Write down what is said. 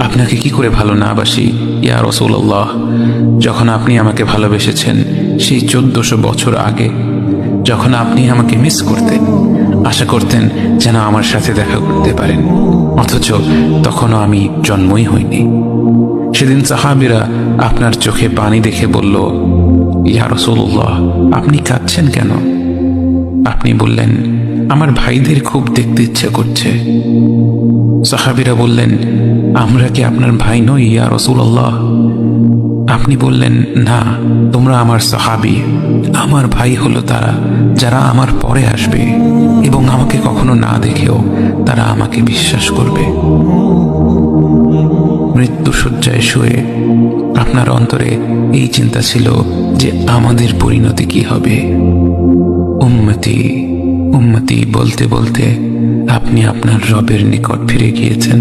আপনাকে কি করে ভালো না বাসি ইয়া রাসূলুল্লাহ। যখন আপনি আমাকে ভালোবেসেছেন সেই 1400 বছর আগে, যখন আপনি আমাকে মিস করতেন, আশা করতেন যেন আমার সাথে দেখা করতে পারেন, অথচ তখনও আমি জন্মই হইনি। সেদিন সাহাবীরা আপনার চোখে পানি দেখে বলল, ইয়া রাসূলুল্লাহ, আপনি কাঁদছেন কেন? আপনি বললেন, আমার ভাইদের খুব দেখতে ইচ্ছে করছে। সাহাবীরা বললেন, আমরা কি আপনার ভাই নই ইয়া রাসূলুল্লাহ? আপনি বললেন, না, তোমরা আমার সাহাবী। আমার ভাই হলো তারা যারা আমার পরে আসবে এবং আমাকে কখনো না দেখেও তারা আমাকে বিশ্বাস করবে। মৃত্যু শয্যায় শুয়ে আপনার অন্তরে এই চিন্তা ছিল যে আমাদের পরিণতি কি হবে। উম্মতি উম্মতি বলতে বলতে আপনি আপনার রবের নিকট ফিরে গিয়েছেন।